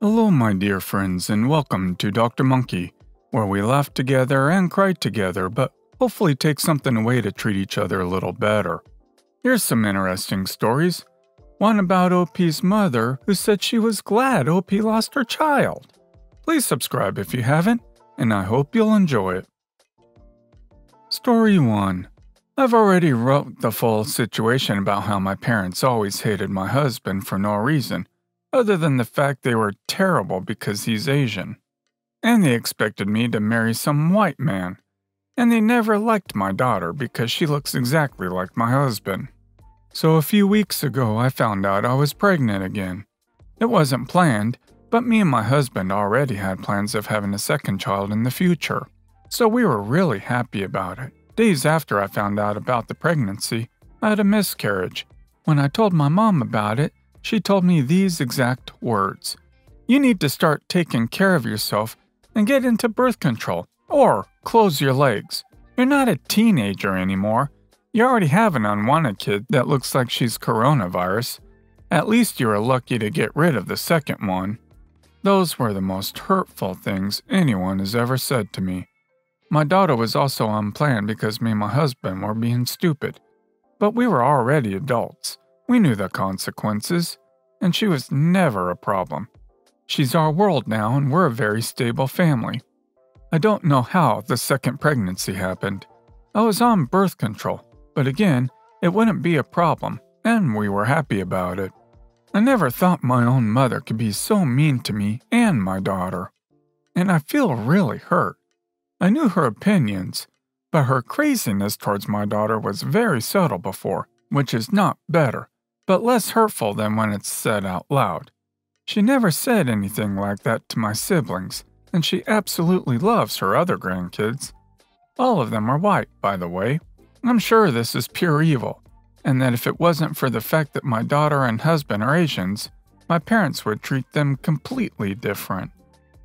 Hello, my dear friends, and welcome to Dr.Monkey, where we laugh together and cry together, but hopefully take something away to treat each other a little better. Here's some interesting stories. One about OP's mother, who said she was glad OP lost her child. Please subscribe if you haven't, and I hope you'll enjoy it. Story 1. I've already wrote the full situation about how my parents always hated my husband for no reason, other than the fact they were terrible because he's Asian. And they expected me to marry some white man. And they never liked my daughter because she looks exactly like my husband. So a few weeks ago I found out I was pregnant again. It wasn't planned, but me and my husband already had plans of having a second child in the future. So we were really happy about it. Days after I found out about the pregnancy, I had a miscarriage. When I told my mom about it, she told me these exact words. You need to start taking care of yourself and get into birth control, or close your legs. You're not a teenager anymore. You already have an unwanted kid that looks like she's coronavirus. At least you were lucky to get rid of the second one. Those were the most hurtful things anyone has ever said to me. My daughter was also unplanned because me and my husband were being stupid. But we were already adults. We knew the consequences, and she was never a problem. She's our world now, and we're a very stable family. I don't know how the second pregnancy happened. I was on birth control, but again, it wouldn't be a problem, and we were happy about it. I never thought my own mother could be so mean to me and my daughter. And I feel really hurt. I knew her opinions, but her craziness towards my daughter was very subtle before, which is not better, but less hurtful than when it's said out loud. She never said anything like that to my siblings, and she absolutely loves her other grandkids. All of them are white, by the way. I'm sure this is pure evil, and that if it wasn't for the fact that my daughter and husband are Asians, my parents would treat them completely different.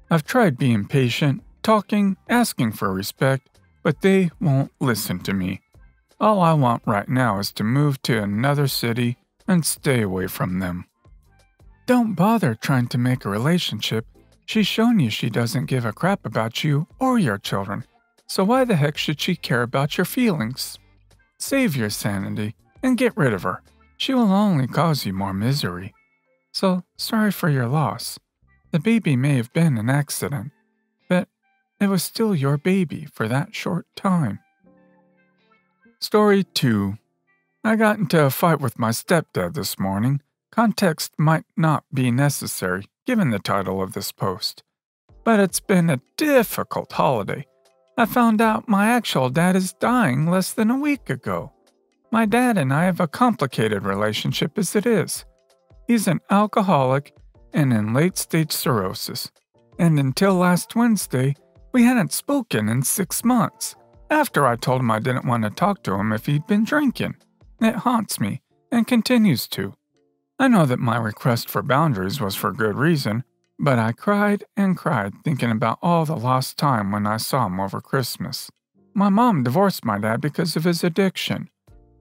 I've tried being patient, talking, asking for respect, but they won't listen to me. All I want right now is to move to another city and stay away from them. Don't bother trying to make a relationship. She's shown you she doesn't give a crap about you or your children, so why the heck should she care about your feelings? Save your sanity and get rid of her. She will only cause you more misery. So, sorry for your loss. The baby may have been an accident, but it was still your baby for that short time. Story 2. I got into a fight with my stepdad this morning. Context might not be necessary, given the title of this post. But it's been a difficult holiday. I found out my actual dad is dying less than a week ago. My dad and I have a complicated relationship as it is. He's an alcoholic and in late-stage cirrhosis. And until last Wednesday, we hadn't spoken in 6 months, after I told him I didn't want to talk to him if he'd been drinking. It haunts me, and continues to. I know that my request for boundaries was for good reason, but I cried and cried thinking about all the lost time when I saw him over Christmas. My mom divorced my dad because of his addiction,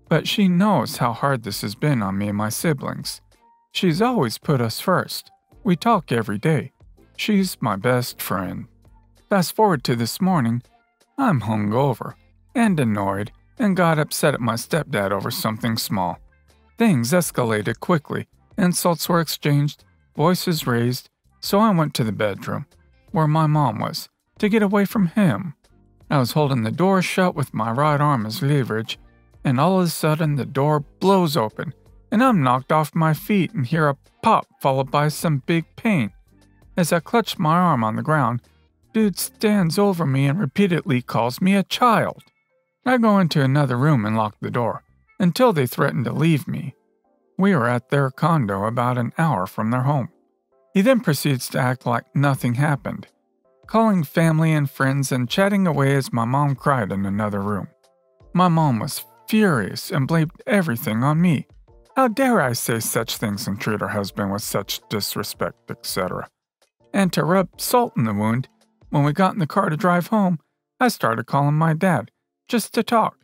but she knows how hard this has been on me and my siblings. She's always put us first. We talk every day. She's my best friend. Fast forward to this morning, I'm hungover and annoyed and got upset at my stepdad over something small. Things escalated quickly, insults were exchanged, voices raised, so I went to the bedroom, where my mom was, to get away from him. I was holding the door shut with my right arm as leverage, and all of a sudden the door blows open, and I'm knocked off my feet and hear a pop followed by some big pain. As I clutch my arm on the ground, dude stands over me and repeatedly calls me a child. I go into another room and lock the door, until they threaten to leave me. We were at their condo about an hour from their home. He then proceeds to act like nothing happened, calling family and friends and chatting away as my mom cried in another room. My mom was furious and blamed everything on me. How dare I say such things and treat her husband with such disrespect, etc. And to rub salt in the wound, when we got in the car to drive home, I started calling my dad, just to talk.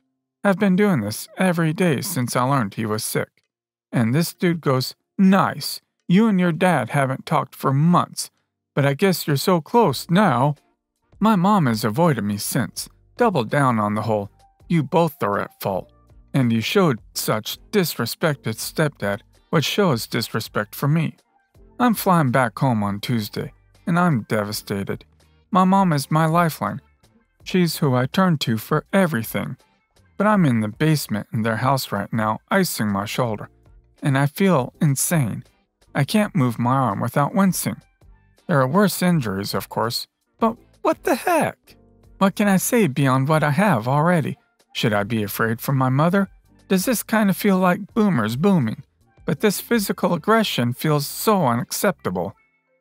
I've been doing this every day since I learned he was sick. And this dude goes, "Nice, you and your dad haven't talked for months, but I guess you're so close now. My mom has avoided me since, doubled down on the whole, you both are at fault, and you showed such disrespect at stepdad, which shows disrespect for me. I'm flying back home on Tuesday, and I'm devastated. My mom is my lifeline. She's who I turn to for everything. But I'm in the basement in their house right now, icing my shoulder, and I feel insane. I can't move my arm without wincing. There are worse injuries, of course, but what the heck? What can I say beyond what I have already? Should I be afraid for my mother? Does this kind of feel like boomers booming? But this physical aggression feels so unacceptable.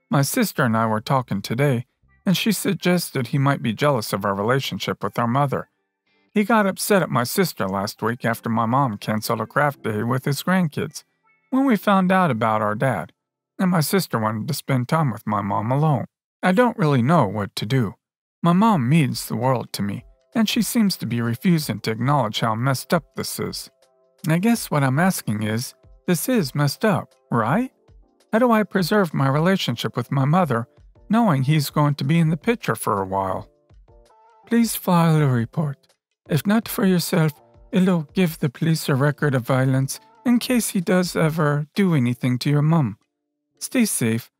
My sister and I were talking today, and she suggested he might be jealous of our relationship with our mother. He got upset at my sister last week after my mom canceled a craft day with his grandkids when we found out about our dad, and my sister wanted to spend time with my mom alone. I don't really know what to do. My mom means the world to me, and she seems to be refusing to acknowledge how messed up this is. And I guess what I'm asking is, this is messed up, right? How do I preserve my relationship with my mother, knowing he's going to be in the picture for a while? Please file a report. If not for yourself, it'll give the police a record of violence in case he does ever do anything to your mom. Stay safe.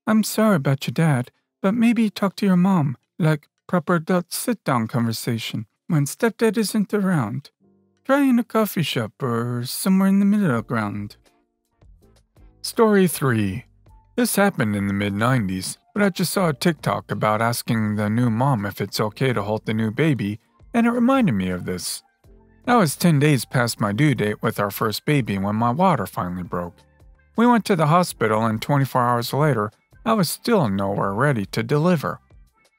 I'm sorry about your dad, but maybe talk to your mom, like proper adult sit-down conversation, when stepdad isn't around. Try in a coffee shop or somewhere in the middle ground. Story 3. This happened in the mid-90s, but I just saw a TikTok about asking the new mom if it's okay to hold the new baby, and it reminded me of this. I was 10 days past my due date with our first baby when my water finally broke. We went to the hospital, and 24 hours later, I was still nowhere ready to deliver.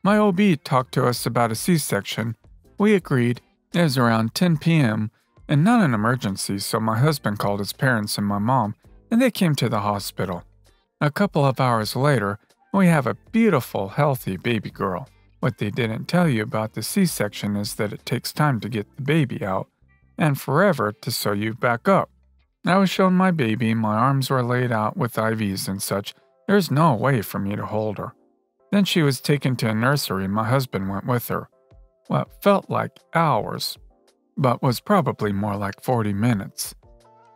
My OB talked to us about a C-section. We agreed. It was around 10 p.m., and not an emergency, so my husband called his parents and my mom, and they came to the hospital. A couple of hours later, we have a beautiful, healthy baby girl. What they didn't tell you about the C-section is that it takes time to get the baby out, and forever to sew you back up. I was shown my baby, my arms were laid out with IVs and such. There's no way for me to hold her. Then she was taken to a nursery and my husband went with her. What felt like hours, but was probably more like 40 minutes.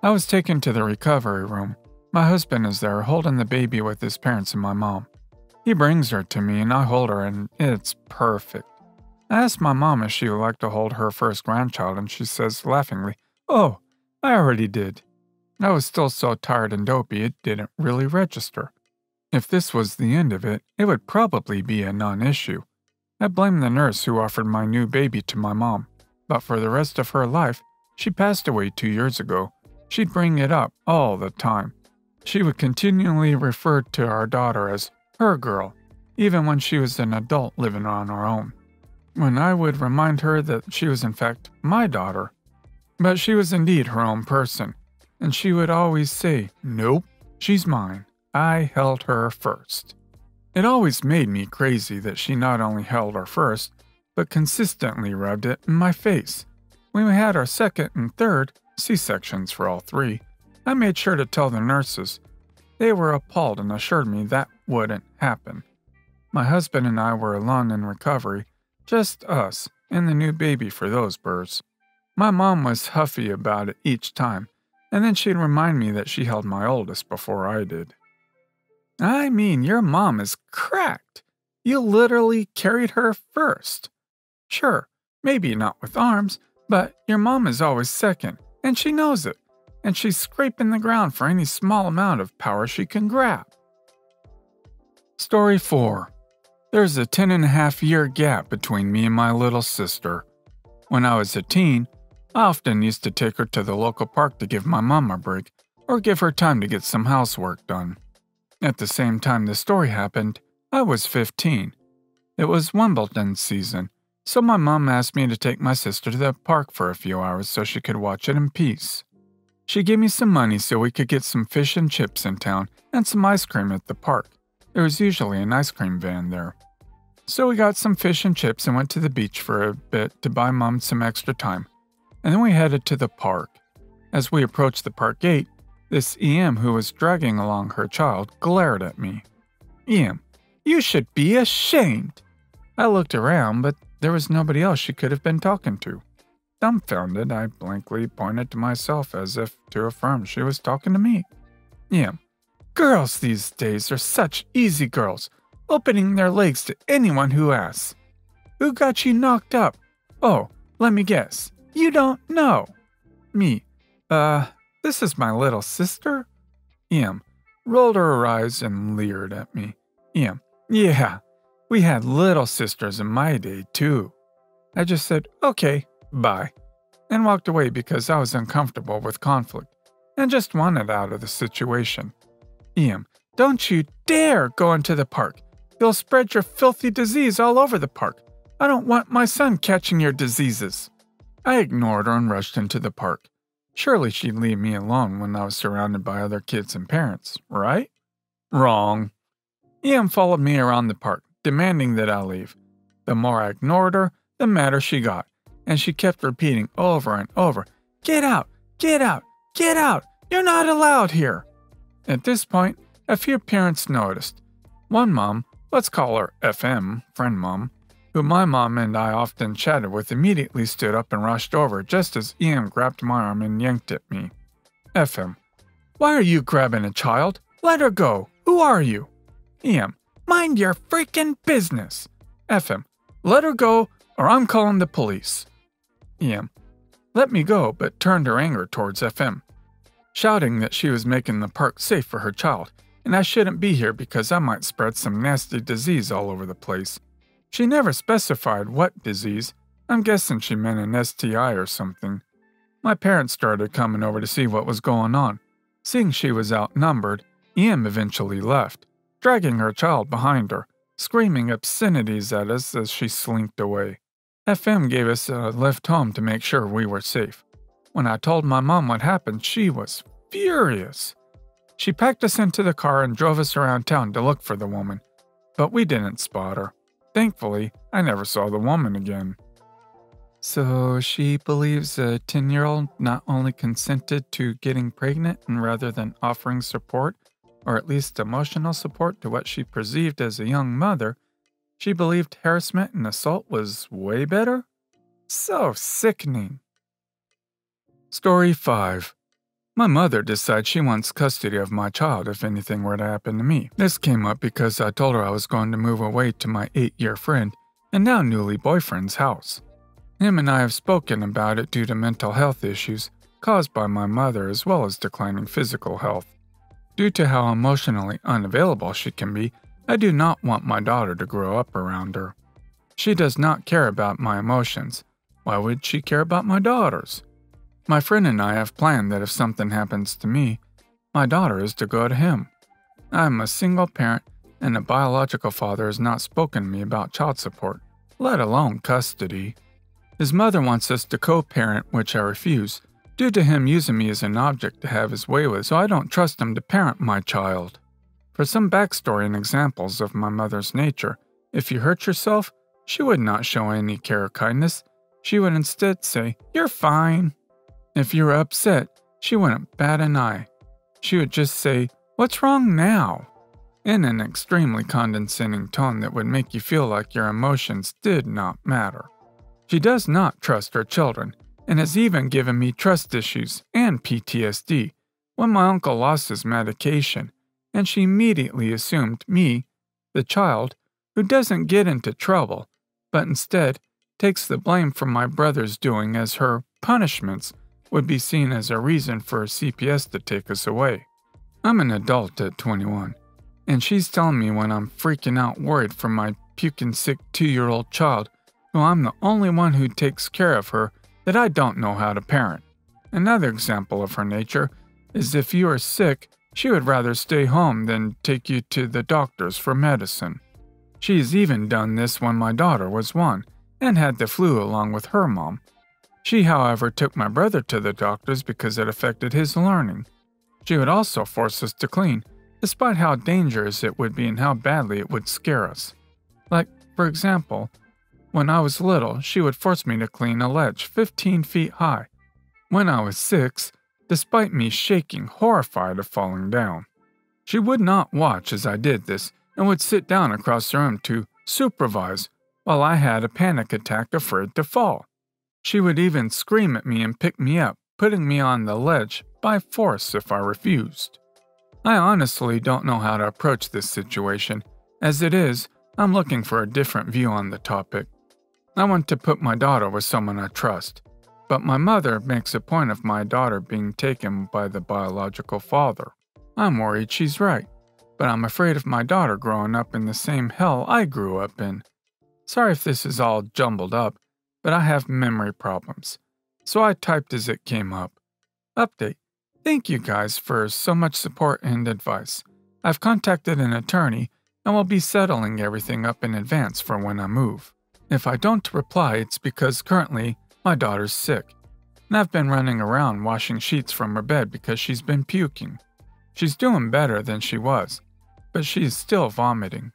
I was taken to the recovery room. My husband is there holding the baby with his parents and my mom. He brings her to me and I hold her and it's perfect. I asked my mom if she would like to hold her first grandchild and she says laughingly, "Oh, I already did." I was still so tired and dopey it didn't really register. If this was the end of it, it would probably be a non-issue. I blame the nurse who offered my new baby to my mom, but for the rest of her life, she passed away 2 years ago. She'd bring it up all the time. She would continually refer to our daughter as her girl, even when she was an adult living on her own. When I would remind her that she was in fact my daughter, but she was indeed her own person, and she would always say, "Nope, she's mine. I held her first." It always made me crazy that she not only held her first, but consistently rubbed it in my face. When we had our second and third, C-sections for all three, I made sure to tell the nurses. They were appalled and assured me that wouldn't happen. My husband and I were alone in recovery, just us and the new baby for those birds. My mom was huffy about it each time, and then she'd remind me that she held my oldest before I did. I mean, your mom is cracked. You literally carried her first. Sure, maybe not with arms, but your mom is always second, and she knows it, and she's scraping the ground for any small amount of power she can grab. Story 4. There's a 10.5-year gap between me and my little sister. When I was a teen, I often used to take her to the local park to give my mom a break, or give her time to get some housework done. At the same time the story happened, I was 15. It was Wimbledon season, so my mom asked me to take my sister to the park for a few hours so she could watch it in peace. She gave me some money so we could get some fish and chips in town and some ice cream at the park. There was usually an ice cream van there. So we got some fish and chips and went to the beach for a bit to buy Mom some extra time. And then we headed to the park. As we approached the park gate, this EM who was dragging along her child glared at me. "EM, You should be ashamed." I looked around, but there was nobody else she could have been talking to. Dumbfounded, I blankly pointed to myself as if to affirm she was talking to me. Girls these days are such easy girls, opening their legs to anyone who asks. Who got you knocked up? Oh, let me guess. You don't know. Me. This is my little sister? Rolled her eyes and leered at me. Yeah, we had little sisters in my day, too. I just said, okay, bye, and walked away because I was uncomfortable with conflict and just wanted out of the situation. Don't you dare go into the park. You'll spread your filthy disease all over the park. I don't want my son catching your diseases. I ignored her and rushed into the park. Surely she'd leave me alone when I was surrounded by other kids and parents, right? Wrong. Followed me around the park, demanding that I leave. The more I ignored her, the madder she got, and she kept repeating over and over, "Get out, get out, get out, you're not allowed here." At this point, a few parents noticed. One mom, let's call her FM, friend mom, who my mom and I often chatted with, immediately stood up and rushed over just as Ian grabbed my arm and yanked at me. FM, why are you grabbing a child? Let her go. Who are you? Mind your freaking business. FM, let her go or I'm calling the police. Let me go, but turned her anger towards FM, shouting that she was making the park safe for her child, and I shouldn't be here because I might spread some nasty disease all over the place. She never specified what disease. I'm guessing she meant an STI or something. My parents started coming over to see what was going on. Seeing she was outnumbered, eventually left, dragging her child behind her, screaming obscenities at us as she slinked away. FM gave us a lift home to make sure we were safe. When I told my mom what happened, she was furious. She packed us into the car and drove us around town to look for the woman, but we didn't spot her. Thankfully, I never saw the woman again. So she believes a 10-year-old not only consented to getting pregnant and rather than offering support, or at least emotional support to what she perceived as a young mother, she believed harassment and assault was way better? So sickening. Story 5. My mother decides she wants custody of my child if anything were to happen to me. This came up because I told her I was going to move away to my 8-year friend and now newly boyfriend's house. Him and I have spoken about it due to mental health issues caused by my mother as well as declining physical health. Due to how emotionally unavailable she can be, I do not want my daughter to grow up around her. She does not care about my emotions. Why would she care about my daughter's? My friend and I have planned that if something happens to me, my daughter is to go to him. I am a single parent and a biological father has not spoken to me about child support, let alone custody. His mother wants us to co-parent, which I refuse, due to him using me as an object to have his way with, so I don't trust him to parent my child. For some backstory and examples of my mother's nature, if you hurt yourself, she would not show any care or kindness. She would instead say, "You're fine." If you were upset, she wouldn't bat an eye. She would just say, "What's wrong now?" in an extremely condescending tone that would make you feel like your emotions did not matter. She does not trust her children, and has even given me trust issues and PTSD when my uncle lost his medication, and she immediately assumed me, the child, who doesn't get into trouble, but instead takes the blame for my brother's doing as her punishments would be seen as a reason for a CPS to take us away. I'm an adult at 21, and she's telling me when I'm freaking out worried for my puking sick 2-year-old child, who I'm the only one who takes care of her, that I don't know how to parent. Another example of her nature is if you are sick, she would rather stay home than take you to the doctors for medicine. She has even done this when my daughter was 1 and had the flu along with her mom. She, however, took my brother to the doctors because it affected his learning. She would also force us to clean, despite how dangerous it would be and how badly it would scare us. Like, for example, when I was little, she would force me to clean a ledge 15 feet high. When I was 6, despite me shaking, horrified of falling down. She would not watch as I did this, and would sit down across the room to supervise while I had a panic attack afraid to fall. She would even scream at me and pick me up, putting me on the ledge by force if I refused. I honestly don't know how to approach this situation. As it is, I'm looking for a different view on the topic. I want to put my daughter with someone I trust, but my mother makes a point of my daughter being taken by the biological father. I'm worried she's right, but I'm afraid of my daughter growing up in the same hell I grew up in. Sorry if this is all jumbled up, but I have memory problems, so I typed as it came up. Update. Thank you guys for so much support and advice. I've contacted an attorney and will be settling everything up in advance for when I move. If I don't reply, it's because currently my daughter's sick, and I've been running around washing sheets from her bed because she's been puking. She's doing better than she was, but she's still vomiting.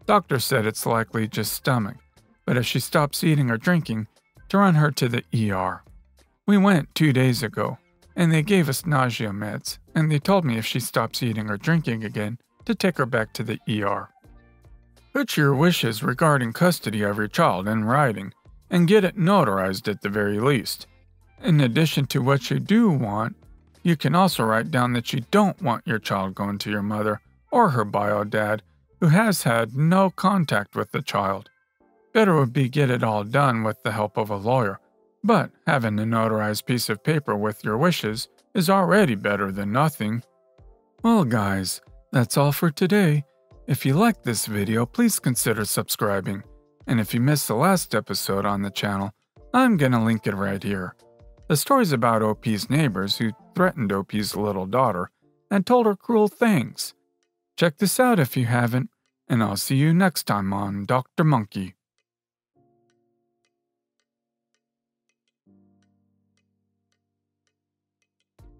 Doctor said it's likely just stomach, but if she stops eating or drinking, to run her to the ER. We went 2 days ago, and they gave us nausea meds, and they told me if she stops eating or drinking again, to take her back to the ER. Put your wishes regarding custody of your child in writing, and get it notarized at the very least. In addition to what you do want, you can also write down that you don't want your child going to your mother or her bio dad, who has had no contact with the child. Better would be get it all done with the help of a lawyer, but having a notarized piece of paper with your wishes is already better than nothing. Well guys, that's all for today. If you liked this video, please consider subscribing. And if you missed the last episode on the channel, I'm gonna link it right here. The story's about OP's neighbors who threatened OP's little daughter and told her cruel things. Check this out if you haven't, and I'll see you next time on Dr. Monkey.